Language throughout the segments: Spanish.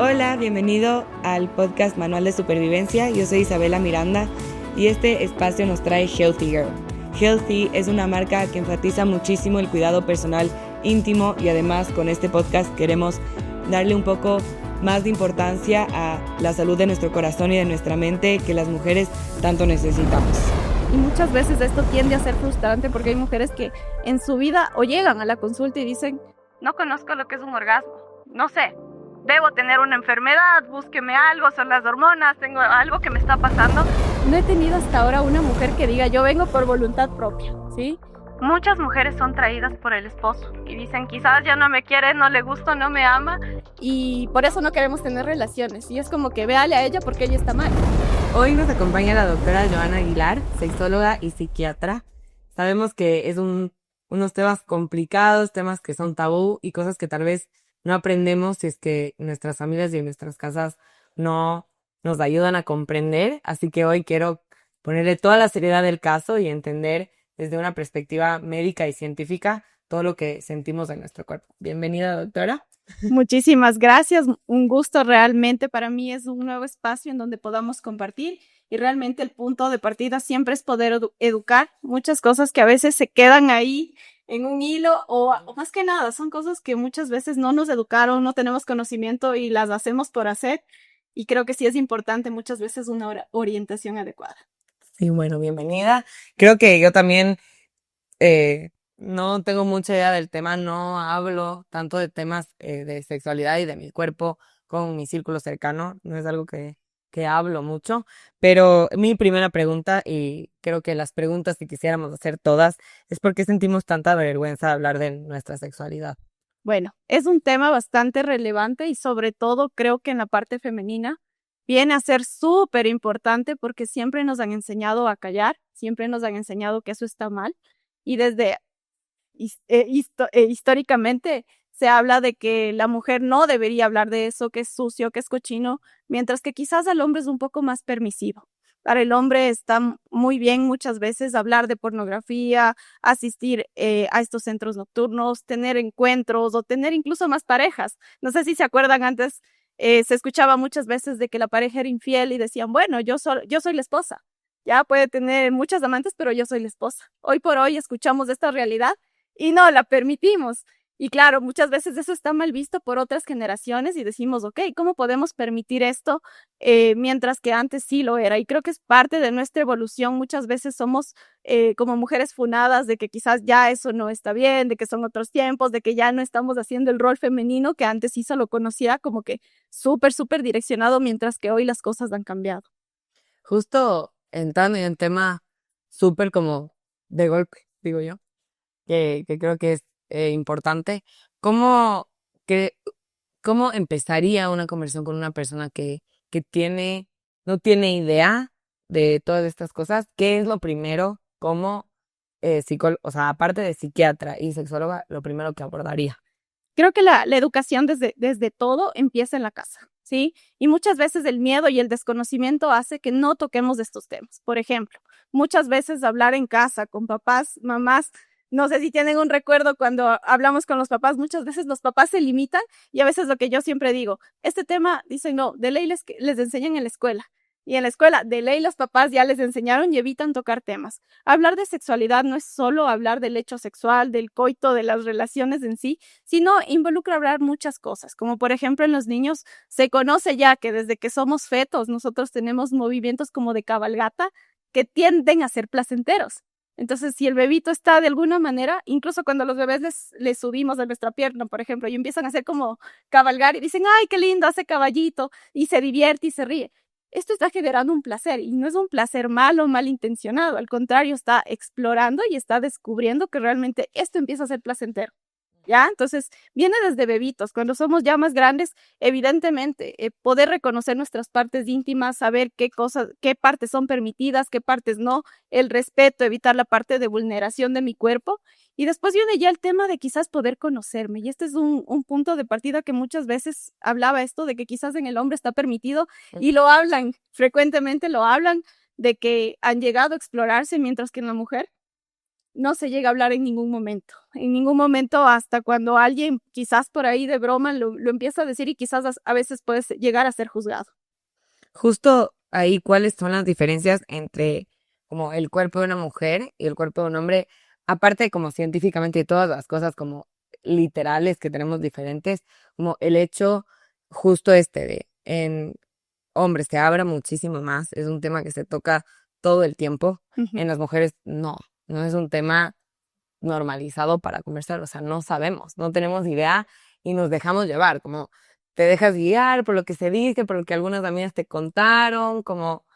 Hola, bienvenido al podcast Manual de Supervivencia. Yo soy Isabela Miranda y este espacio nos trae Healthy Girl. Healthy es una marca que enfatiza muchísimo el cuidado personal íntimo y además con este podcast queremos darle un poco más de importancia a la salud de nuestro corazón y de nuestra mente que las mujeres tanto necesitamos. Y muchas veces esto tiende a ser frustrante porque hay mujeres que en su vida o llegan a la consulta y dicen: no conozco lo que es un orgasmo, no sé, debo tener una enfermedad, búsqueme algo, son las hormonas, tengo algo que me está pasando. No he tenido hasta ahora una mujer que diga: yo vengo por voluntad propia, ¿sí? Muchas mujeres son traídas por el esposo y dicen: quizás ya no me quiere, no le gusto, no me ama y por eso no queremos tener relaciones. Y es como que véale a ella porque ella está mal. Hoy nos acompaña la doctora Joana Aguilar, sexóloga y psiquiatra. Sabemos que es unos temas complicados, temas que son tabú y cosas que tal vez no aprendemos si es que nuestras familias y en nuestras casas no nos ayudan a comprender. Así que hoy quiero ponerle toda la seriedad del caso y entender desde una perspectiva médica y científica todo lo que sentimos en nuestro cuerpo. Bienvenida, doctora. Muchísimas gracias, un gusto realmente. Para mí es un nuevo espacio en donde podamos compartir y realmente el punto de partida siempre es poder educar muchas cosas que a veces se quedan ahí en un hilo o más que nada son cosas que muchas veces no nos educaron, no tenemos conocimiento y las hacemos por hacer, y creo que sí es importante muchas veces una orientación adecuada. Sí, bueno, bienvenida. Creo que yo también no tengo mucha idea del tema, no hablo tanto de temas de sexualidad y de mi cuerpo con mi círculo cercano, no es algo que hablo mucho, pero mi primera pregunta, y creo que las preguntas que quisiéramos hacer todas, es por qué sentimos tanta vergüenza de hablar de nuestra sexualidad. Bueno, es un tema bastante relevante y sobre todo creo que en la parte femenina viene a ser súper importante porque siempre nos han enseñado a callar, siempre nos han enseñado que eso está mal y desde históricamente se habla de que la mujer no debería hablar de eso, que es sucio, que es cochino, mientras que quizás al hombre es un poco más permisivo. Para el hombre está muy bien muchas veces hablar de pornografía, asistir a estos centros nocturnos, tener encuentros o tener incluso más parejas. No sé si se acuerdan antes, se escuchaba muchas veces de que la pareja era infiel y decían: bueno, yo soy la esposa. Ya puede tener muchas amantes, pero yo soy la esposa. Hoy por hoy escuchamos esta realidad y no la permitimos. Y claro, muchas veces eso está mal visto por otras generaciones y decimos: ok, ¿cómo podemos permitir esto mientras que antes sí lo era? Y creo que es parte de nuestra evolución. Muchas veces somos como mujeres funadas de que quizás ya eso no está bien, de que son otros tiempos, de que ya no estamos haciendo el rol femenino que antes sí se lo conocía como que súper direccionado, mientras que hoy las cosas han cambiado. Justo entrando en un tema súper como de golpe, digo yo, que creo que es importante. ¿Cómo, que, ¿Cómo empezaría una conversación con una persona que no tiene idea de todas estas cosas? ¿Qué es lo primero como psicólogo, o sea, aparte de psiquiatra y sexóloga, lo primero que abordaría? Creo que la educación desde todo empieza en la casa, ¿sí? Y muchas veces el miedo y el desconocimiento hace que no toquemos estos temas. Por ejemplo, muchas veces hablar en casa con papás, mamás, no sé si tienen un recuerdo cuando hablamos con los papás, muchas veces los papás se limitan y a veces lo que yo siempre digo: este tema, dicen, no, de ley les enseñan en la escuela. Y en la escuela, de ley, los papás ya les enseñaron y evitan tocar temas. Hablar de sexualidad no es solo hablar del hecho sexual, del coito, de las relaciones en sí, sino involucra hablar muchas cosas, como por ejemplo en los niños se conoce ya que desde que somos fetos nosotros tenemos movimientos como de cabalgata que tienden a ser placenteros. Entonces, si el bebito está de alguna manera, incluso cuando los bebés les subimos de nuestra pierna, por ejemplo, y empiezan a hacer como cabalgar y dicen: ay, qué lindo, hace caballito, y se divierte y se ríe. Esto está generando un placer y no es un placer malo, malintencionado. Al contrario, está explorando y está descubriendo que realmente esto empieza a ser placentero. ¿Ya? Entonces, viene desde bebitos. Cuando somos ya más grandes, evidentemente, poder reconocer nuestras partes íntimas, saber qué cosas, qué partes son permitidas, qué partes no, el respeto, evitar la parte de vulneración de mi cuerpo. Y después viene ya el tema de quizás poder conocerme. Y este es un punto de partida que muchas veces hablaba esto de que quizás en el hombre está permitido y lo hablan, frecuentemente lo hablan, de que han llegado a explorarse, mientras que en la mujer no se llega a hablar en ningún momento. En ningún momento, hasta cuando alguien quizás por ahí de broma lo empieza a decir y quizás a veces puede llegar a ser juzgado. Justo ahí, ¿cuáles son las diferencias entre como el cuerpo de una mujer y el cuerpo de un hombre? Aparte, como científicamente y todas las cosas como literales que tenemos diferentes, como el hecho justo de en hombres se abra muchísimo más, es un tema que se toca todo el tiempo, Ujú. en las mujeres no es un tema normalizado para conversar, o sea, no sabemos, no tenemos idea y nos dejamos llevar, como te dejas guiar por lo que se dice, por lo que algunas amigas te contaron, como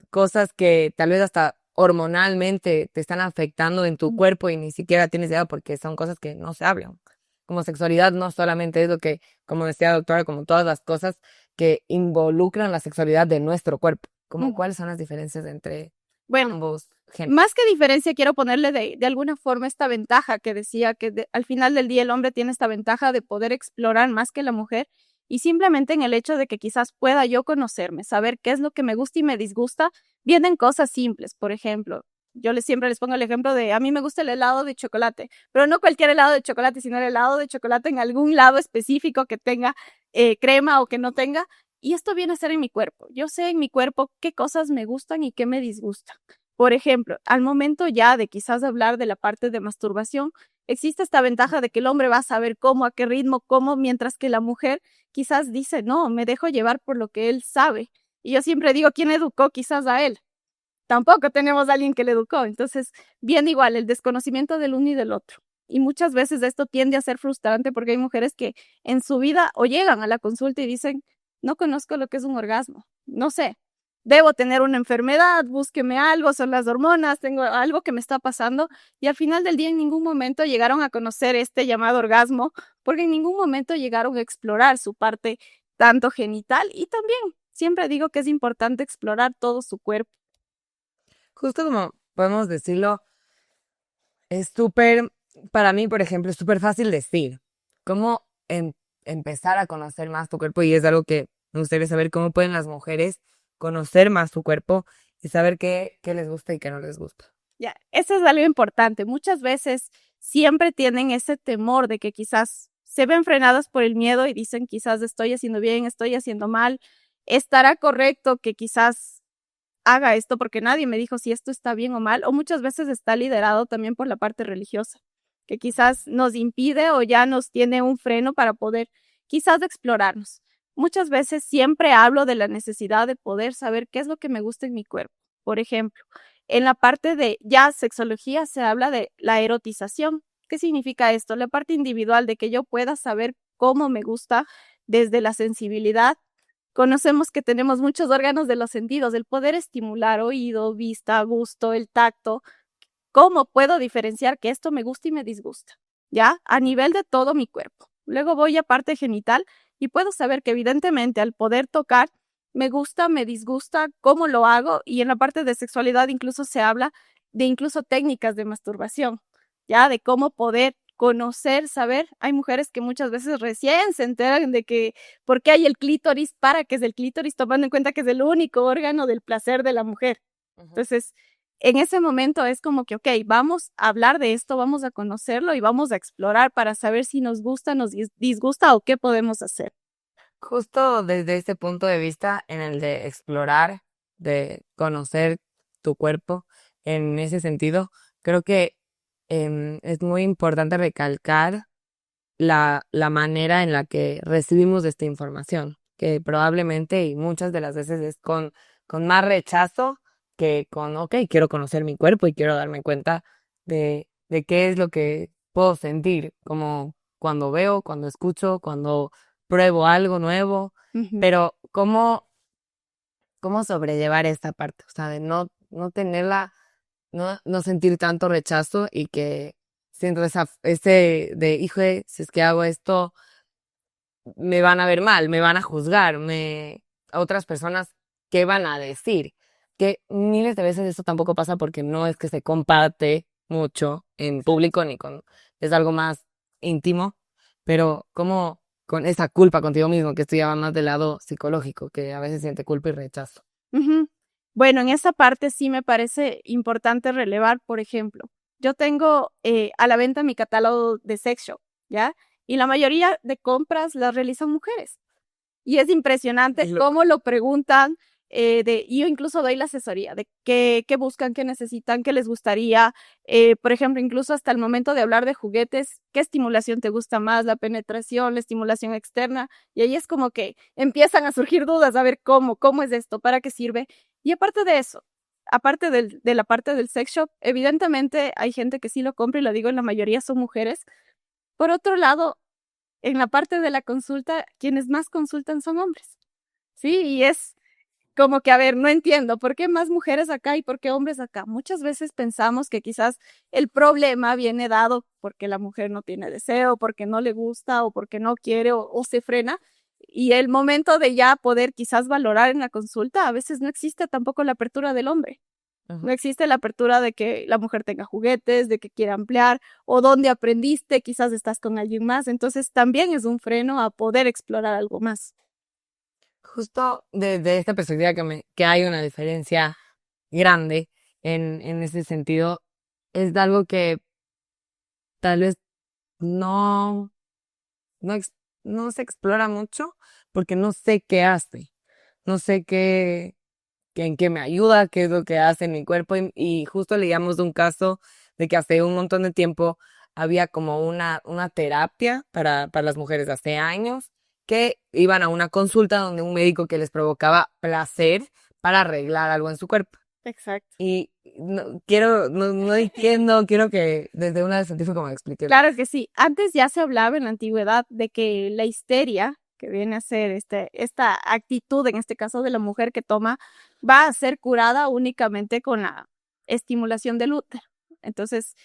cosas que tal vez hasta hormonalmente te están afectando en tu cuerpo y ni siquiera tienes idea porque son cosas que no se hablan. Como sexualidad no solamente es lo que, como decía la doctora, como todas las cosas que involucran la sexualidad de nuestro cuerpo. Como Mm. cuáles son las diferencias entre Bueno, ambos géneros. más que diferencia, quiero ponerle de alguna forma esta ventaja que decía que al final del día el hombre tiene esta ventaja de poder explorar más que la mujer y simplemente en el hecho de que quizás pueda yo conocerme, saber qué es lo que me gusta y me disgusta, vienen cosas simples. Por ejemplo, siempre les pongo el ejemplo de a mí me gusta el helado de chocolate, pero no cualquier helado de chocolate, sino el helado de chocolate en algún lado específico que tenga crema o que no tenga. Y esto viene a ser en mi cuerpo. Yo sé en mi cuerpo qué cosas me gustan y qué me disgustan. Por ejemplo, al momento ya de quizás hablar de la parte de masturbación, existe esta ventaja de que el hombre va a saber cómo, a qué ritmo, cómo, mientras que la mujer quizás dice, no, me dejo llevar por lo que él sabe. Y yo siempre digo, ¿quién educó quizás a él? Tampoco tenemos a alguien que le educó. Entonces, bien igual, el desconocimiento del uno y del otro. Y muchas veces esto tiende a ser frustrante porque hay mujeres que en su vida o llegan a la consulta y dicen, no conozco lo que es un orgasmo, no sé, debo tener una enfermedad, búsqueme algo, son las hormonas, tengo algo que me está pasando. Y al final del día en ningún momento llegaron a conocer este llamado orgasmo porque en ningún momento llegaron a explorar su parte tanto genital y también siempre digo que es importante explorar todo su cuerpo. Justo como podemos decirlo, es súper, para mí, por ejemplo, es súper fácil decir cómo empezar a conocer más tu cuerpo y es algo que me gustaría saber cómo pueden las mujeres conocer más su cuerpo y saber qué les gusta y qué no les gusta. Ya, eso es algo importante. Muchas veces siempre tienen ese temor de que quizás se ven frenadas por el miedo y dicen quizás estoy haciendo bien, estoy haciendo mal, estará correcto que quizás haga esto porque nadie me dijo si esto está bien o mal, o muchas veces está liderado también por la parte religiosa, que quizás nos impide o ya nos tiene un freno para poder quizás explorarnos. Muchas veces siempre hablo de la necesidad de poder saber qué es lo que me gusta en mi cuerpo. Por ejemplo, en la parte de ya sexología se habla de la erotización. ¿Qué significa esto? La parte individual de que yo pueda saber cómo me gusta desde la sensibilidad. Conocemos que tenemos muchos órganos de los sentidos, el poder estimular oído, vista, gusto, el tacto. ¿Cómo puedo diferenciar que esto me gusta y me disgusta? ¿Ya? A nivel de todo mi cuerpo. Luego voy a parte genital y puedo saber que evidentemente al poder tocar, me gusta, me disgusta, cómo lo hago y en la parte de sexualidad incluso se habla de incluso técnicas de masturbación, ¿ya? De cómo poder conocer, saber. Hay mujeres que muchas veces recién se enteran de que por qué hay el clítoris, para qué es el clítoris, tomando en cuenta que es el único órgano del placer de la mujer. Ujú. Entonces, en ese momento es como que, ok, vamos a hablar de esto, vamos a conocerlo y vamos a explorar para saber si nos gusta, nos disgusta o qué podemos hacer. Justo desde ese punto de vista, en el de explorar, de conocer tu cuerpo, en ese sentido, creo que es muy importante recalcar la manera en la que recibimos esta información, que probablemente y muchas de las veces es con más rechazo que con, ok, quiero conocer mi cuerpo y quiero darme cuenta de qué es lo que puedo sentir, como cuando veo, cuando escucho, cuando pruebo algo nuevo, Ujú, pero cómo sobrellevar esta parte, o sea, de no tenerla, no sentir tanto rechazo y que siento ese de, hijo, si es que hago esto, me van a ver mal, me van a juzgar, a otras personas, ¿qué van a decir? Que miles de veces eso tampoco pasa porque no es que se comparte mucho en público ni es algo más íntimo, pero como con esa culpa contigo mismo, que esto ya va más del lado psicológico, que a veces siente culpa y rechazo. ujú. Bueno, en esa parte sí me parece importante relevar, por ejemplo, yo tengo a la venta mi catálogo de sex shop, ¿ya? Y la mayoría de compras las realizan mujeres. Y es impresionante cómo lo preguntan. Yo incluso doy la asesoría de qué buscan, qué necesitan, qué les gustaría. Por ejemplo, incluso hasta el momento de hablar de juguetes, qué estimulación te gusta más, la penetración, la estimulación externa. Y ahí es como que empiezan a surgir dudas, a ver cómo es esto, para qué sirve. Y aparte de eso, aparte de la parte del sex shop, evidentemente hay gente que sí lo compra y lo digo, en la mayoría son mujeres. Por otro lado, en la parte de la consulta, quienes más consultan son hombres, ¿sí? Y es como que, a ver, no entiendo, ¿por qué más mujeres acá y por qué hombres acá? Muchas veces pensamos que quizás el problema viene dado porque la mujer no tiene deseo, porque no le gusta o porque no quiere o se frena. Y el momento de ya poder quizás valorar en la consulta, a veces no existe tampoco la apertura del hombre. No existe la apertura de que la mujer tenga juguetes, de que quiera ampliar, o dónde aprendiste, quizás estás con alguien más. Entonces también es un freno a poder explorar algo más. Justo desde esta perspectiva que hay una diferencia grande en ese sentido, es algo que tal vez no, no, no se explora mucho porque no sé qué hace, no sé en qué me ayuda, qué es lo que hace en mi cuerpo y justo leíamos de un caso de que hace un montón de tiempo había como una terapia para las mujeres hace años que iban a una consulta donde un médico que les provocaba placer para arreglar algo en su cuerpo. Exacto. Y no entiendo, quiero que desde una científica me explique. Claro que sí. Antes ya se hablaba en la antigüedad de que la histeria, que viene a ser esta actitud, en este caso de la mujer que toma, va a ser curada únicamente con la estimulación del útero. Entonces,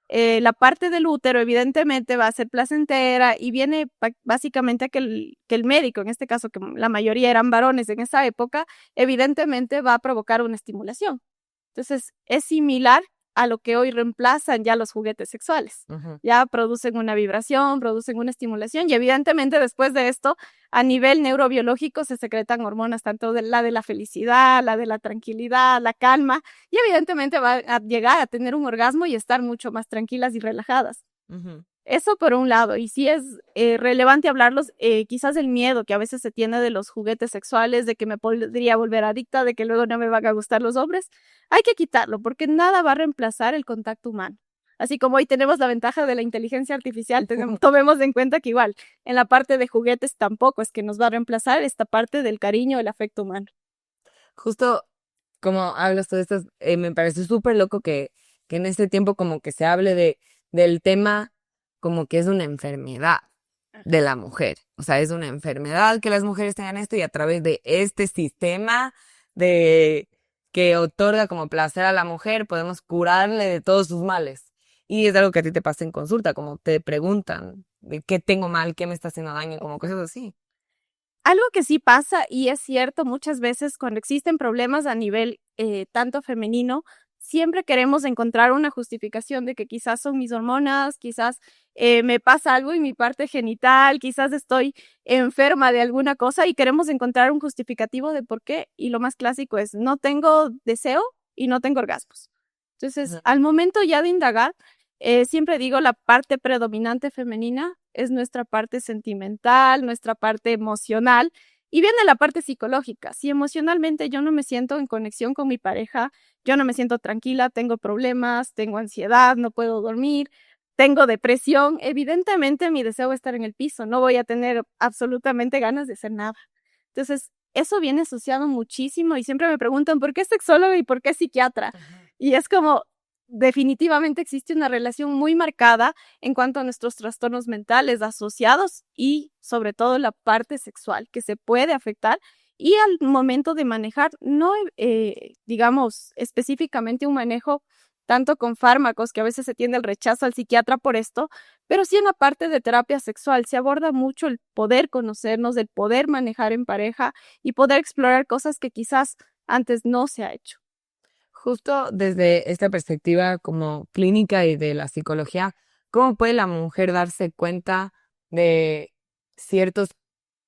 la parte del útero evidentemente va a ser placentera y viene básicamente a que el médico, en este caso que la mayoría eran varones en esa época, evidentemente va a provocar una estimulación. Entonces, es similar a lo que hoy reemplazan ya los juguetes sexuales. Ujú. Ya producen una vibración, producen una estimulación y evidentemente después de esto, a nivel neurobiológico se secretan hormonas, tanto de la felicidad, la de la tranquilidad, la calma, y evidentemente va a llegar a tener un orgasmo y estar mucho más tranquilas y relajadas. Ujú. Eso por un lado, y sí es relevante hablarlos, quizás el miedo que a veces se tiene de los juguetes sexuales, de que me podría volver adicta, de que luego no me van a gustar los hombres, hay que quitarlo porque nada va a reemplazar el contacto humano. Así como hoy tenemos la ventaja de la inteligencia artificial, tomemos en cuenta que igual en la parte de juguetes tampoco es que nos va a reemplazar esta parte del cariño, el afecto humano. Justo como hablas todo esto, me parece súper loco que en este tiempo como que se hable del tema como que es una enfermedad de la mujer. O sea, es una enfermedad que las mujeres tengan esto y a través de este sistema de que otorga como placer a la mujer podemos curarle de todos sus males. Y es algo que a ti te pasa en consulta, como te preguntan de qué tengo mal, qué me está haciendo daño, como cosas así. Algo que sí pasa y es cierto muchas veces cuando existen problemas a nivel tanto femenino, siempre queremos encontrar una justificación de que quizás son mis hormonas, quizás me pasa algo en mi parte genital, quizás estoy enferma de alguna cosa y queremos encontrar un justificativo de por qué. Y lo más clásico es no tengo deseo y no tengo orgasmos. Entonces, Ujú. al momento ya de indagar, siempre digo la parte predominante femenina es nuestra parte sentimental, nuestra parte emocional y viene la parte psicológica. Si emocionalmente yo no me siento en conexión con mi pareja, yo no me siento tranquila, tengo problemas, tengo ansiedad, no puedo dormir, tengo depresión, evidentemente mi deseo va a estar en el piso, no voy a tener absolutamente ganas de hacer nada. Entonces, eso viene asociado muchísimo y siempre me preguntan, ¿por qué sexólogo y por qué psiquiatra? Ajá. Y es como, definitivamente existe una relación muy marcada en cuanto a nuestros trastornos mentales asociados y sobre todo la parte sexual que se puede afectar y al momento de manejar, no digamos específicamente un manejo tanto con fármacos, que a veces se tiende el rechazo al psiquiatra por esto, pero sí en la parte de terapia sexual se aborda mucho el poder conocernos, el poder manejar en pareja y poder explorar cosas que quizás antes no se ha hecho. Justo desde esta perspectiva como clínica y de la psicología, ¿cómo puede la mujer darse cuenta de ciertas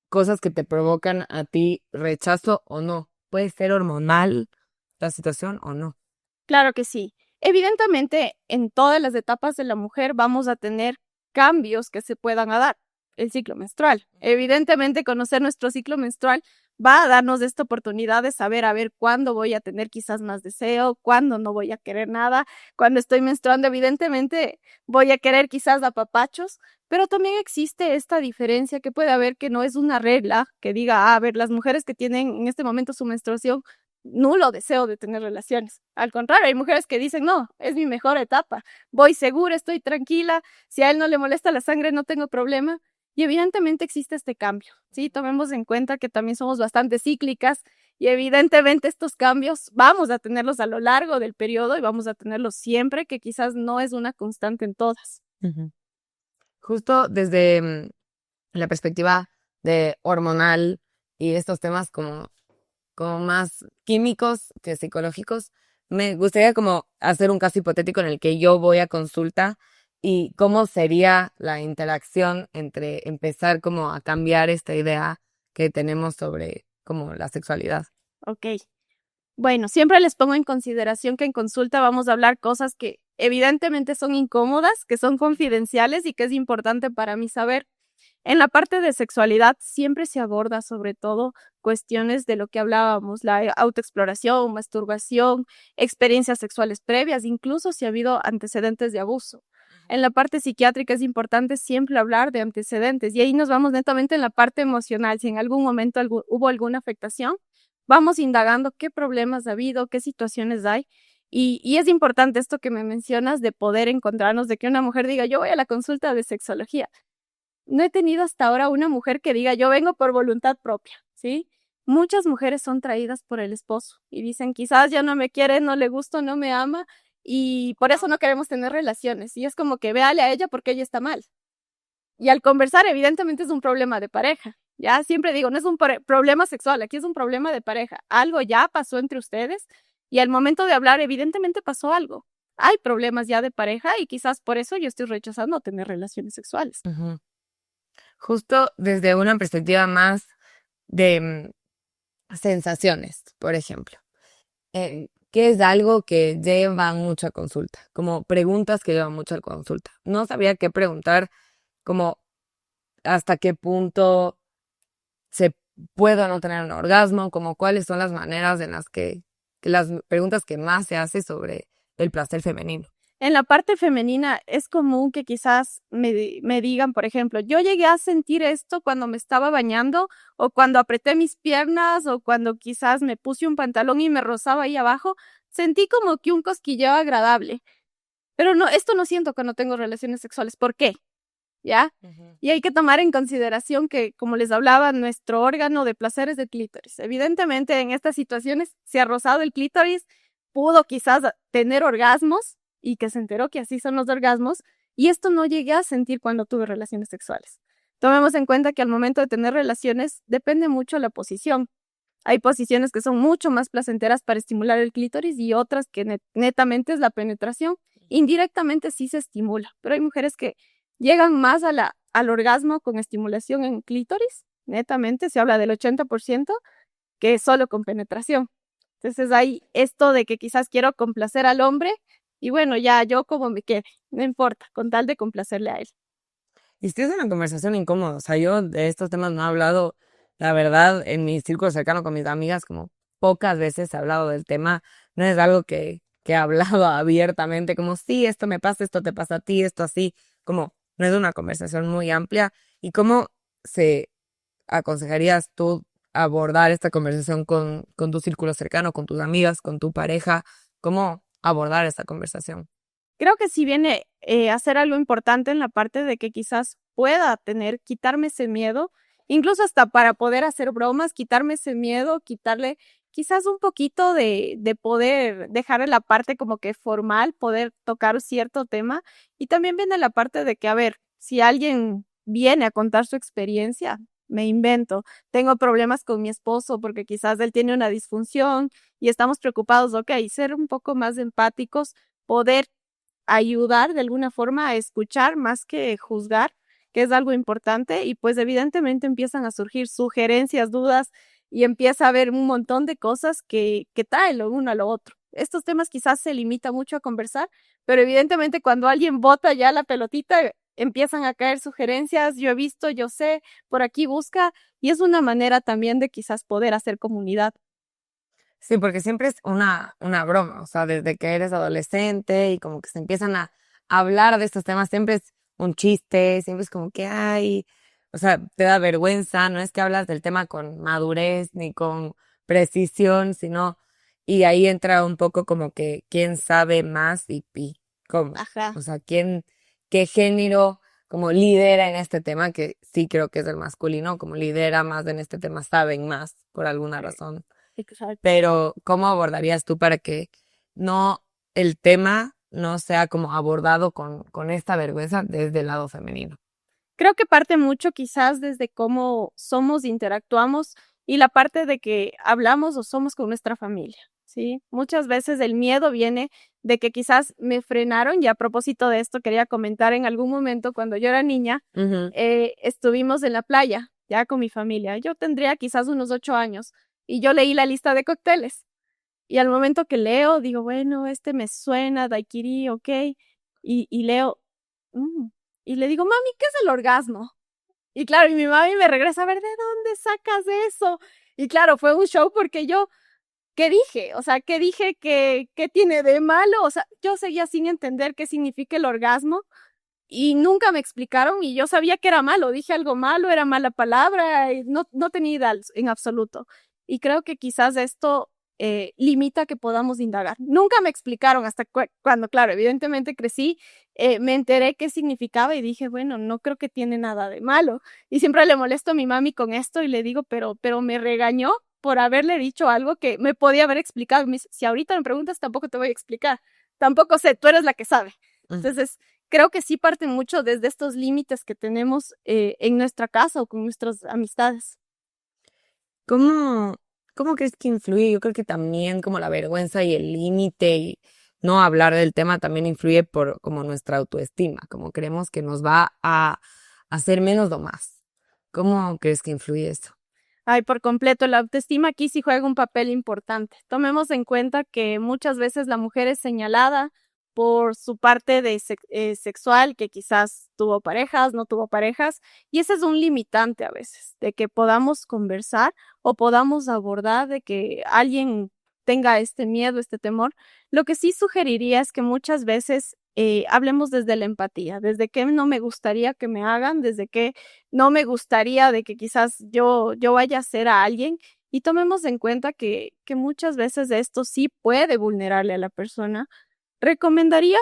cosas que te provocan a ti rechazo o no? ¿Puede ser hormonal la situación o no? Claro que sí. Evidentemente, en todas las etapas de la mujer vamos a tener cambios que se puedan dar. El ciclo menstrual. Evidentemente, conocer nuestro ciclo menstrual va a darnos esta oportunidad de saber, a ver, cuándo voy a tener quizás más deseo, cuándo no voy a querer nada. Cuando estoy menstruando, evidentemente, voy a querer quizás apapachos, pero también existe esta diferencia que puede haber, que no es una regla que diga, a ver, las mujeres que tienen en este momento su menstruación, nulo deseo de tener relaciones. Al contrario, hay mujeres que dicen, no, es mi mejor etapa, voy segura, estoy tranquila, si a él no le molesta la sangre, no tengo problema. Y evidentemente existe este cambio, ¿sí? Tomemos en cuenta que también somos bastante cíclicas y evidentemente estos cambios vamos a tenerlos a lo largo del periodo y vamos a tenerlos siempre, que quizás no es una constante en todas. Ujú. Justo desde la perspectiva de hormonal y estos temas como más químicos que psicológicos, me gustaría como hacer un caso hipotético en el que yo voy a consulta y cómo sería la interacción entre empezar como a cambiar esta idea que tenemos sobre como la sexualidad. Ok. Bueno, siempre les pongo en consideración que en consulta vamos a hablar cosas que evidentemente son incómodas, que son confidenciales y que es importante para mí saber. En la parte de sexualidad siempre se aborda sobre todo cuestiones de lo que hablábamos, la autoexploración, masturbación, experiencias sexuales previas, incluso si ha habido antecedentes de abuso. En la parte psiquiátrica es importante siempre hablar de antecedentes y ahí nos vamos netamente en la parte emocional. Si en algún momento hubo alguna afectación, vamos indagando qué problemas ha habido, qué situaciones hay. Y es importante esto que me mencionas de poder encontrarnos, de que una mujer diga, yo voy a la consulta de sexología. No he tenido hasta ahora una mujer que diga, yo vengo por voluntad propia, ¿sí? Muchas mujeres son traídas por el esposo y dicen, quizás ya no me quiere, no le gusto, no me ama y por eso no queremos tener relaciones. Y es como que véale a ella porque ella está mal. Y al conversar, evidentemente es un problema de pareja. Ya siempre digo, no es un problema sexual, aquí es un problema de pareja. Algo ya pasó entre ustedes y al momento de hablar, evidentemente pasó algo. Hay problemas ya de pareja y quizás por eso yo estoy rechazando tener relaciones sexuales. Ujú. Justo desde una perspectiva más de sensaciones, por ejemplo. ¿Qué es algo que lleva mucho a consulta? Como preguntas que llevan mucho a consulta. No sabía qué preguntar, como hasta qué punto se puede o no tener un orgasmo, como cuáles son las maneras en las que las preguntas que más se hace sobre el placer femenino. En la parte femenina es común que quizás me digan, por ejemplo, yo llegué a sentir esto cuando me estaba bañando o cuando apreté mis piernas o cuando quizás me puse un pantalón y me rozaba ahí abajo, sentí como que un cosquilleo agradable. Pero no, esto no siento cuando tengo relaciones sexuales. ¿Por qué? ¿Ya? Y hay que tomar en consideración que, como les hablaba, nuestro órgano de placer es el clítoris. Evidentemente, en estas situaciones se ha rozado el clítoris, pudo quizás tener orgasmos y que se enteró que así son los orgasmos, y esto no llegué a sentir cuando tuve relaciones sexuales. Tomemos en cuenta que al momento de tener relaciones depende mucho la posición. Hay posiciones que son mucho más placenteras para estimular el clítoris y otras que netamente es la penetración. Indirectamente sí se estimula, pero hay mujeres que llegan más al orgasmo con estimulación en clítoris, netamente se habla del 80%, que solo con penetración. Entonces hay esto de que quizás quiero complacer al hombre y bueno, ya yo como me quede, no importa, con tal de complacerle a él. Y sí es una conversación incómoda. O sea, yo de estos temas no he hablado, la verdad, en mi círculo cercano con mis amigas, como pocas veces he hablado del tema. No es algo que he hablado abiertamente, como sí, esto me pasa, esto te pasa a ti, esto así. Como no es una conversación muy amplia. ¿Y cómo se aconsejarías tú abordar esta conversación con tu círculo cercano, con tus amigas, con tu pareja? ¿Cómo abordar esta conversación? Creo que sí viene a hacer algo importante en la parte de que quizás pueda quitarme ese miedo, incluso hasta para poder hacer bromas, quitarme ese miedo, quitarle quizás un poquito de poder dejar la parte como que formal, poder tocar cierto tema. Y también viene la parte de que, a ver, si alguien viene a contar su experiencia, me invento, tengo problemas con mi esposo porque quizás él tiene una disfunción y estamos preocupados, ok, ser un poco más empáticos, poder ayudar de alguna forma a escuchar más que juzgar, que es algo importante, y pues evidentemente empiezan a surgir sugerencias, dudas, y empieza a haber un montón de cosas que traen lo uno a lo otro. estos temas quizás se limita mucho a conversar, pero evidentemente cuando alguien bota ya la pelotita, empiezan a caer sugerencias, yo he visto, yo sé, por aquí busca, y es una manera también de quizás poder hacer comunidad. Sí, porque siempre es una broma, o sea, desde que eres adolescente y como que se empiezan a hablar de estos temas, siempre es un chiste, siempre es como que hay, o sea, te da vergüenza, no es que hablas del tema con madurez ni con precisión, sino, y ahí entra un poco como que quién sabe más y cómo, Ajá. o sea, qué género como lidera en este tema, que sí creo que es el masculino, como lidera más en este tema, saben más por alguna razón. Exacto. Pero, ¿cómo abordarías tú para que no, el tema no sea como abordado con esta vergüenza desde el lado femenino? Creo que parte mucho quizás desde cómo somos, interactuamos y la parte de que hablamos o somos con nuestra familia, ¿sí? Muchas veces el miedo viene de que quizás me frenaron y a propósito de esto quería comentar en algún momento cuando yo era niña, Ujú. estuvimos en la playa ya con mi familia. Yo tendría quizás unos 8 años y yo leí la lista de cócteles y al momento que leo digo, bueno, este me suena, daiquiri, ok, y leo, mm, y le digo, mami, ¿qué es el orgasmo? Y claro, y mi mami me regresa a ver, ¿de dónde sacas eso? Y claro, fue un show porque yo, ¿qué dije? O sea, ¿qué dije que qué tiene de malo? O sea, yo seguía sin entender qué significa el orgasmo y nunca me explicaron y yo sabía que era malo, dije algo malo, era mala palabra, y no tenía idea en absoluto. Y creo que quizás esto limita que podamos indagar. Nunca me explicaron hasta cuando, claro, evidentemente crecí, me enteré qué significaba y dije, bueno, no creo que tiene nada de malo. Y siempre le molesto a mi mami con esto y le digo, pero me regañó por haberle dicho algo que me podía haber explicado. Me dice, si ahorita me preguntas, tampoco te voy a explicar. Tampoco sé, tú eres la que sabe. Mm. Entonces, creo que sí parte mucho desde estos límites que tenemos en nuestra casa o con nuestras amistades. ¿Cómo, cómo crees que influye? Yo creo que también como la vergüenza y el límite y no hablar del tema también influye por como nuestra autoestima, como creemos que nos va a hacer menos o más. ¿Cómo crees que influye eso? Ay, por completo, la autoestima aquí sí juega un papel importante. Tomemos en cuenta que muchas veces la mujer es señalada por su parte de sexual, que quizás tuvo parejas, no tuvo parejas, y ese es un limitante a veces, de que podamos conversar o podamos abordar de que alguien tenga este miedo, este temor. Lo que sí sugeriría es que muchas veces hablemos desde la empatía, desde que no me gustaría que me hagan, desde que no me gustaría de que quizás yo vaya a ser a alguien y tomemos en cuenta que muchas veces esto sí puede vulnerarle a la persona. Recomendaría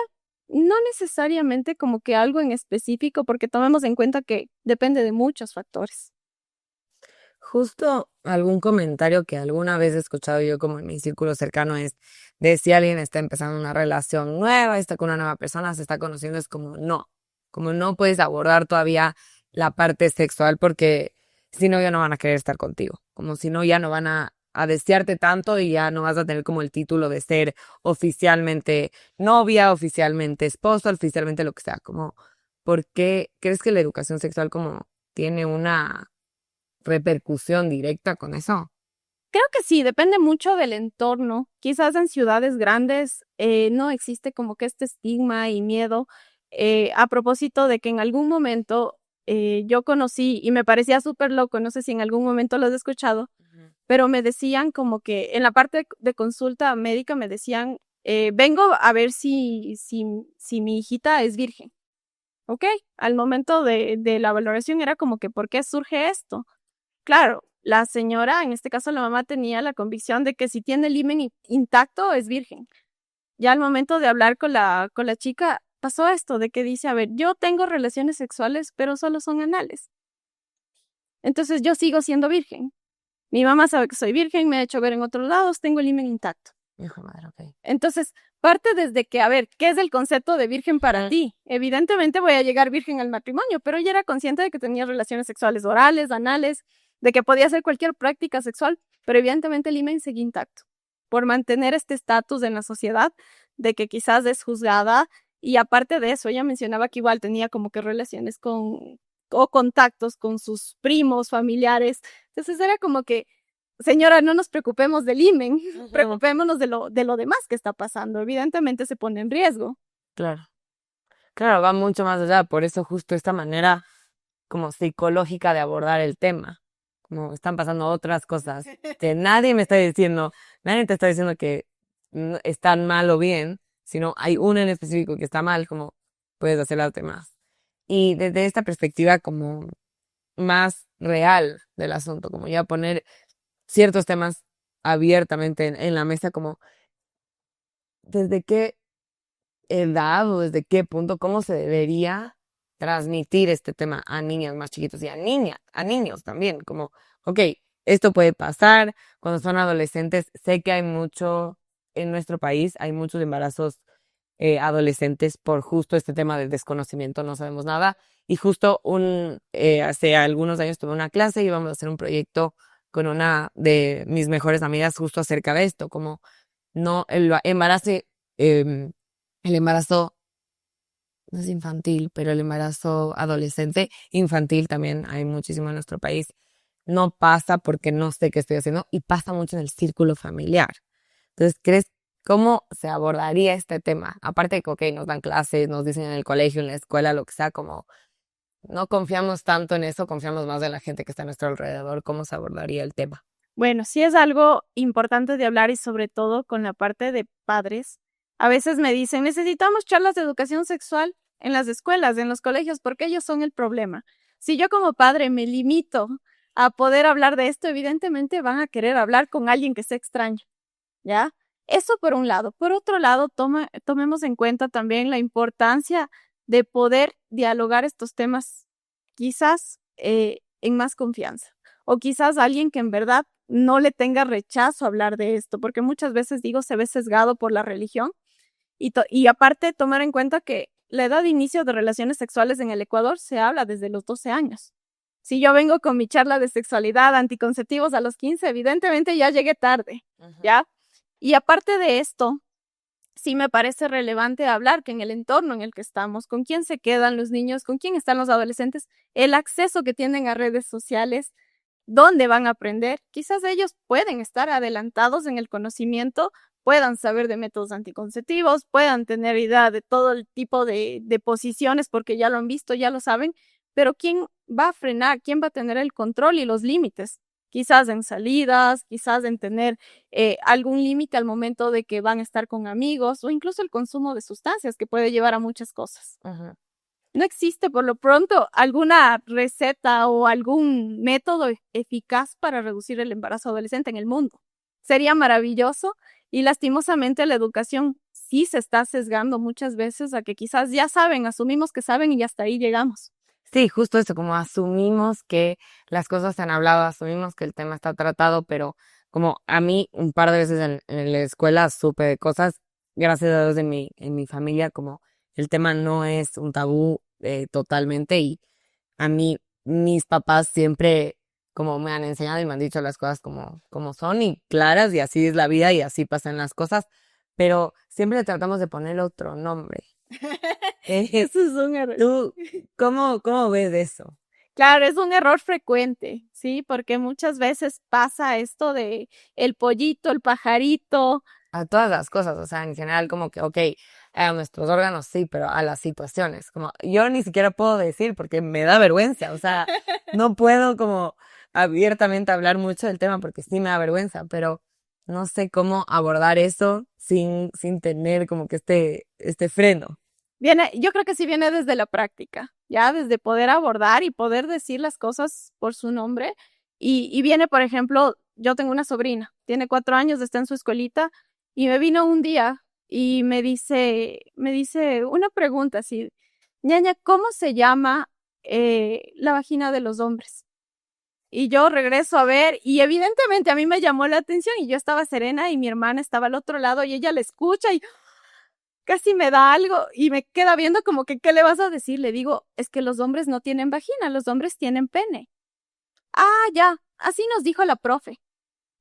no necesariamente como que algo en específico, porque tomemos en cuenta que depende de muchos factores. Justo algún comentario que alguna vez he escuchado yo como en mi círculo cercano es de si alguien está empezando una relación nueva, está con una nueva persona, se está conociendo, es como no puedes abordar todavía la parte sexual porque si no ya no van a querer estar contigo, como si no ya no van a desearte tanto y ya no vas a tener como el título de ser oficialmente novia, oficialmente esposo, oficialmente lo que sea, como, ¿por qué crees que la educación sexual como tiene una repercusión directa con eso? Creo que sí, depende mucho del entorno. Quizás en ciudades grandes no existe como que este estigma y miedo. A propósito de que en algún momento yo conocí y me parecía súper loco, no sé si en algún momento lo has escuchado, Ujú. pero me decían como que en la parte de consulta médica me decían, vengo a ver si mi hijita es virgen. ¿Ok? Al momento de la valoración era como que, ¿por qué surge esto? Claro, la señora, en este caso la mamá, tenía la convicción de que si tiene el himen intacto es virgen. Ya al momento de hablar con la chica, pasó esto de que dice, a ver, yo tengo relaciones sexuales, pero solo son anales. Entonces yo sigo siendo virgen. Mi mamá sabe que soy virgen, me ha hecho ver en otros lados, tengo el himen intacto. Hijo de madre, ok. Entonces, parte desde que, a ver, ¿qué es el concepto de virgen para Ujú. ti? Evidentemente voy a llegar virgen al matrimonio, pero ella era consciente de que tenía relaciones sexuales orales, anales, de que podía hacer cualquier práctica sexual, pero evidentemente el himen seguía intacto, por mantener este estatus en la sociedad de que quizás es juzgada y aparte de eso, ella mencionaba que igual tenía como que relaciones con o contactos con sus primos, familiares, entonces era como que señora, no nos preocupemos del imen, preocupémonos de lo demás que está pasando. Evidentemente se pone en riesgo. Claro. Claro, va mucho más allá. Por eso justo esta manera como psicológica de abordar el tema. Como están pasando otras cosas que nadie me está diciendo, nadie te está diciendo que están mal o bien, sino hay uno en específico que está mal, como puedes hacer las demás. Y desde esta perspectiva como más real del asunto, como ya poner ciertos temas abiertamente en la mesa, como desde qué edad o desde qué punto, cómo se debería transmitir este tema a niñas más chiquitos y a niñas, a niños también, como, ok, esto puede pasar cuando son adolescentes. Sé que hay mucho en nuestro país, hay muchos embarazos adolescentes por justo este tema del desconocimiento, no sabemos nada. Y justo hace algunos años tuve una clase y íbamos a hacer un proyecto con una de mis mejores amigas justo acerca de esto, como no em, el embarazo no es infantil, pero el embarazo adolescente, infantil también hay muchísimo en nuestro país. No pasa porque no sé qué estoy haciendo y pasa mucho en el círculo familiar. Entonces, ¿crees cómo se abordaría este tema? Aparte de que, ok, nos dan clases, nos dicen en el colegio, en la escuela, lo que sea, como no confiamos tanto en eso, confiamos más en la gente que está a nuestro alrededor, ¿cómo se abordaría el tema? Bueno, sí es algo importante de hablar y sobre todo con la parte de padres. A veces me dicen, necesitamos charlas de educación sexual en las escuelas, en los colegios, porque ellos son el problema. Si yo como padre me limito a poder hablar de esto, evidentemente van a querer hablar con alguien que sea extraño, ¿ya? Eso por un lado. Por otro lado, tomemos en cuenta también la importancia de poder dialogar estos temas, quizás en más confianza, o quizás alguien que en verdad no le tenga rechazo a hablar de esto, porque muchas veces digo se ve sesgado por la religión y aparte tomar en cuenta que la edad de inicio de relaciones sexuales en el Ecuador se habla desde los 12 años. Si yo vengo con mi charla de sexualidad, anticonceptivos a los 15, evidentemente ya llegué tarde, ¿ya? Y aparte de esto, sí me parece relevante hablar que en el entorno en el que estamos, con quién se quedan los niños, con quién están los adolescentes, el acceso que tienen a redes sociales, dónde van a aprender. Quizás ellos pueden estar adelantados en el conocimiento, puedan saber de métodos anticonceptivos, puedan tener idea de todo el tipo de posiciones porque ya lo han visto, ya lo saben, pero ¿quién va a frenar? ¿Quién va a tener el control y los límites? Quizás en salidas, quizás en tener algún límite al momento de que van a estar con amigos o incluso el consumo de sustancias que puede llevar a muchas cosas. No existe por lo pronto alguna receta o algún método eficaz para reducir el embarazo adolescente en el mundo. Sería maravilloso y lastimosamente la educación sí se está sesgando muchas veces a que quizás ya saben, asumimos que saben y hasta ahí llegamos. Sí, justo eso, como asumimos que las cosas se han hablado, asumimos que el tema está tratado, pero como a mí un par de veces en la escuela supe de cosas, gracias a Dios en mi familia, como el tema no es un tabú totalmente y a mí mis papás siempre como me han enseñado y me han dicho las cosas como son y claras y así es la vida y así pasan las cosas, pero siempre le tratamos de poner otro nombre. Eso es un error. ¿Tú cómo ves eso? Claro, es un error frecuente, ¿sí? Porque muchas veces pasa esto de el pollito, el pajarito. A todas las cosas, o sea, en general como que, ok, a nuestros órganos sí, pero a las situaciones, como yo ni siquiera puedo decir porque me da vergüenza, o sea, no puedo como abiertamente hablar mucho del tema porque sí me da vergüenza, pero no sé cómo abordar eso sin tener como que este freno. Yo creo que sí viene desde la práctica, ya desde poder abordar y poder decir las cosas por su nombre. Y viene, por ejemplo, yo tengo una sobrina, tiene 4 años, está en su escuelita y me vino un día y me dice una pregunta así, ñaña, ¿cómo se llama la vagina de los hombres? Y yo regreso a ver y evidentemente a mí me llamó la atención y yo estaba serena y mi hermana estaba al otro lado y ella le escucha y casi me da algo y me queda viendo como que, ¿qué le vas a decir? Le digo, es que los hombres no tienen vagina, los hombres tienen pene. Ah, ya, así nos dijo la profe.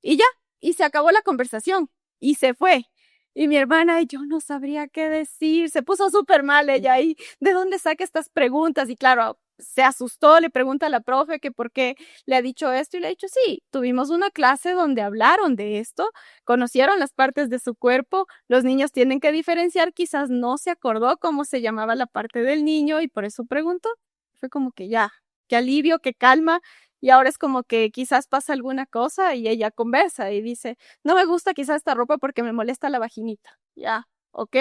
Y ya, y se acabó la conversación y se fue. Y mi hermana, yo no sabría qué decir, se puso súper mal ella y ¿de dónde saca estas preguntas? Y claro, se asustó, le pregunta a la profe que por qué le ha dicho esto y le ha dicho, sí, tuvimos una clase donde hablaron de esto, conocieron las partes de su cuerpo, los niños tienen que diferenciar, quizás no se acordó cómo se llamaba la parte del niño y por eso preguntó. Fue como que ya, qué alivio, qué calma. Y ahora es como que quizás pasa alguna cosa y ella conversa y dice, no me gusta quizás esta ropa porque me molesta la vaginita. Ya, ok.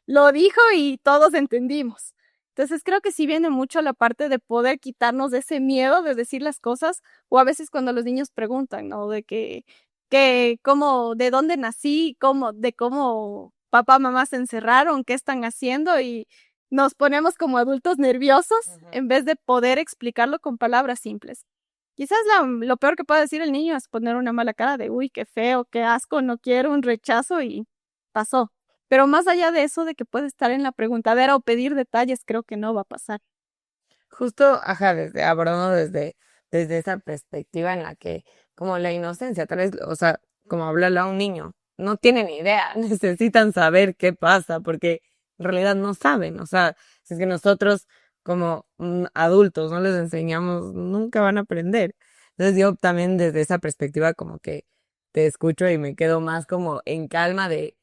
Lo dijo y todos entendimos. Entonces creo que sí viene mucho la parte de poder quitarnos de ese miedo de decir las cosas, o a veces cuando los niños preguntan, ¿no? De cómo, de dónde nací, de cómo papá, mamá se encerraron, qué están haciendo, y nos ponemos como adultos nerviosos en vez de poder explicarlo con palabras simples. Quizás lo peor que puede decir el niño es poner una mala cara de, uy, qué feo, qué asco, no quiero, un rechazo y pasó. Pero más allá de eso, de que puede estar en la preguntadera o pedir detalles, creo que no va a pasar. Justo, ajá, abordando desde esa perspectiva en la que, como la inocencia, tal vez, o sea, como hablarle a un niño, no tienen idea, necesitan saber qué pasa, porque en realidad no saben, o sea, si es que nosotros como adultos no les enseñamos, nunca van a aprender. Entonces yo también desde esa perspectiva como que te escucho y me quedo más como en calma de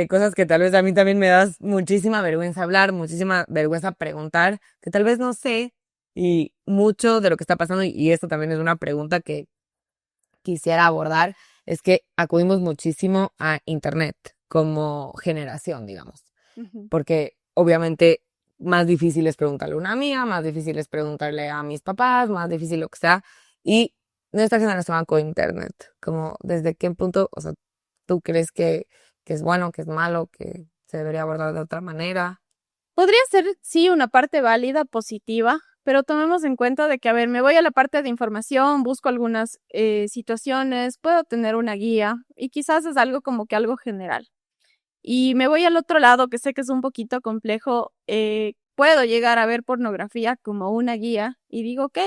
cosas que tal vez a mí también me das muchísima vergüenza hablar, muchísima vergüenza preguntar, que tal vez no sé, y mucho de lo que está pasando, y esto también es una pregunta que quisiera abordar, es que acudimos muchísimo a Internet como generación, digamos, Ujú. porque obviamente más difícil es preguntarle a una amiga, más difícil es preguntarle a mis papás, más difícil lo que sea, y nuestra generación va con Internet, como desde qué punto, o sea, tú crees que es bueno, que es malo, que se debería abordar de otra manera. Podría ser, sí, una parte válida, positiva, pero tomemos en cuenta de que, a ver, me voy a la parte de información, busco algunas situaciones, puedo tener una guía y quizás es algo como que algo general. Y me voy al otro lado, que sé que es un poquito complejo, puedo llegar a ver pornografía como una guía y digo, ok,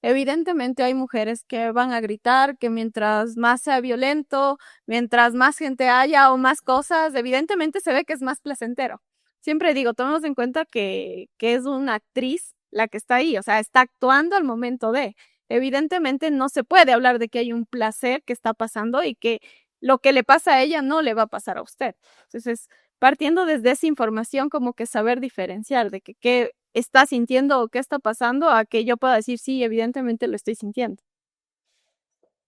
evidentemente hay mujeres que van a gritar que mientras más sea violento, mientras más gente haya o más cosas, evidentemente se ve que es más placentero. Siempre digo, tomemos en cuenta que es una actriz la que está ahí, o sea, está actuando al momento de. Evidentemente no se puede hablar de que hay un placer que está pasando y que lo que le pasa a ella no le va a pasar a usted. Entonces, partiendo desde esa información, como que saber diferenciar de que qué está sintiendo o qué está pasando, a que yo pueda decir, sí, evidentemente lo estoy sintiendo.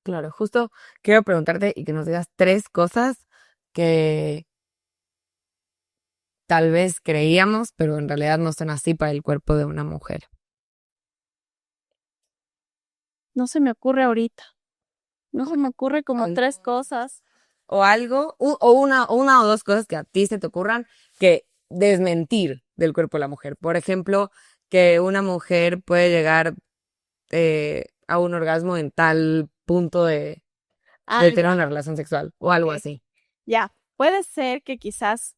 Claro, justo quiero preguntarte y que nos digas 3 cosas que tal vez creíamos, pero en realidad no son así para el cuerpo de una mujer. No se me ocurre ahorita. No se me ocurre como Al- 3 cosas. O algo, o una o 2 cosas que a ti se te ocurran que desmentir del cuerpo de la mujer. Por ejemplo, que una mujer puede llegar a un orgasmo en tal punto de tener Ya, una relación sexual o algo ok. así. Ya, puede ser que quizás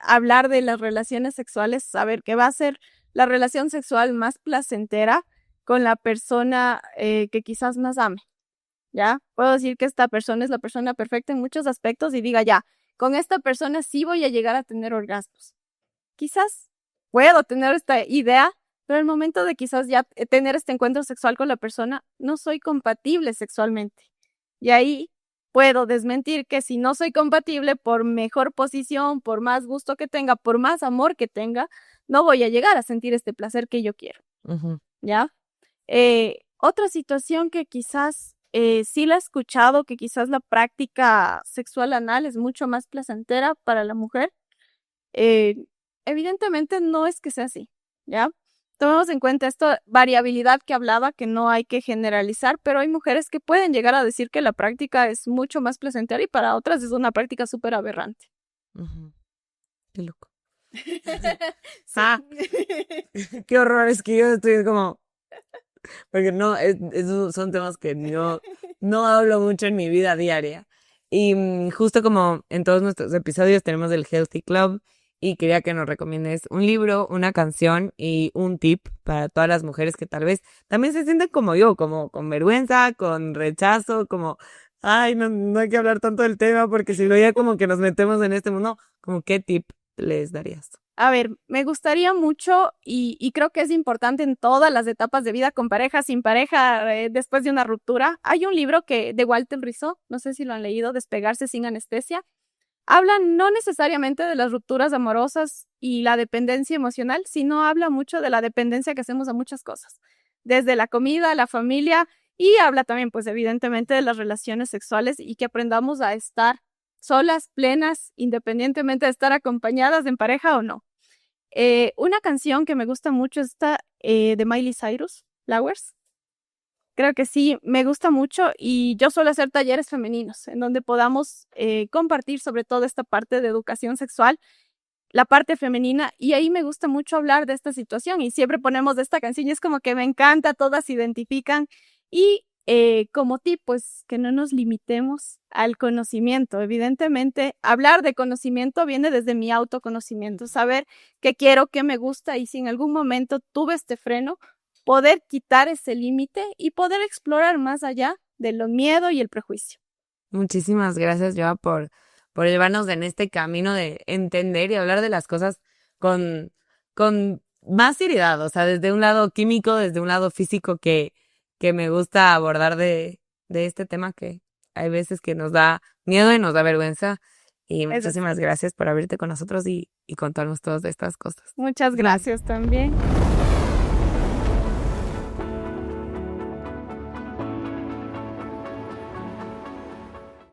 hablar de las relaciones sexuales, saber que va a ser la relación sexual más placentera con la persona que quizás más ame. ¿Ya? Puedo decir que esta persona es la persona perfecta en muchos aspectos y diga, ya, con esta persona sí voy a llegar a tener orgasmos. Quizás puedo tener esta idea, pero el momento de quizás ya tener este encuentro sexual con la persona, no soy compatible sexualmente. Y ahí puedo desmentir que si no soy compatible, por mejor posición, por más gusto que tenga, por más amor que tenga, no voy a llegar a sentir este placer que yo quiero. Ujú. ¿Ya? Otra situación que quizás sí la he escuchado, que quizás la práctica sexual anal es mucho más placentera para la mujer. eh, Evidentemente no es que sea así, ¿ya? Tomemos en cuenta esta variabilidad que hablaba, que no hay que generalizar, pero hay mujeres que pueden llegar a decir que la práctica es mucho más placentera y para otras es una práctica súper aberrante. Ujú. Qué loco. Sí. Ah, qué horror, es que yo estoy como, porque no, esos son temas que no hablo mucho en mi vida diaria. Y justo como en todos nuestros episodios tenemos el Healthy Club y quería que nos recomiendes un libro, una canción y un tip para todas las mujeres que tal vez también se sienten como yo, como con vergüenza, con rechazo, como, ay, no hay que hablar tanto del tema porque si no ya como que nos metemos en este mundo, como qué tip les darías. A ver, me gustaría mucho y creo que es importante en todas las etapas de vida, con pareja, sin pareja, después de una ruptura. Hay un libro de Walter Rizzo, no sé si lo han leído, Despegarse sin anestesia. Habla no necesariamente de las rupturas amorosas y la dependencia emocional, sino habla mucho de la dependencia que hacemos a muchas cosas, desde la comida, la familia, y habla también, pues evidentemente, de las relaciones sexuales y que aprendamos a estar solas, plenas, independientemente de estar acompañadas en pareja o no. Una canción que me gusta mucho es esta de Miley Cyrus, Flowers. Creo que sí, me gusta mucho y yo suelo hacer talleres femeninos en donde podamos compartir sobre todo esta parte de educación sexual, la parte femenina, y ahí me gusta mucho hablar de esta situación y siempre ponemos esta canción y es como que me encanta, todas se identifican y como tip, pues que no nos limitemos al conocimiento. Evidentemente, hablar de conocimiento viene desde mi autoconocimiento, saber qué quiero, qué me gusta y si en algún momento tuve este freno, poder quitar ese límite y poder explorar más allá de lo miedo y el prejuicio. Muchísimas gracias, Joa, por llevarnos en este camino de entender y hablar de las cosas con, con más seriedad, o sea, desde un lado químico, desde un lado físico que me gusta abordar de este tema que hay veces que nos da miedo y nos da vergüenza. Y Eso es. muchísimas gracias por abrirte con nosotros y contarnos todas estas cosas. Muchas gracias también.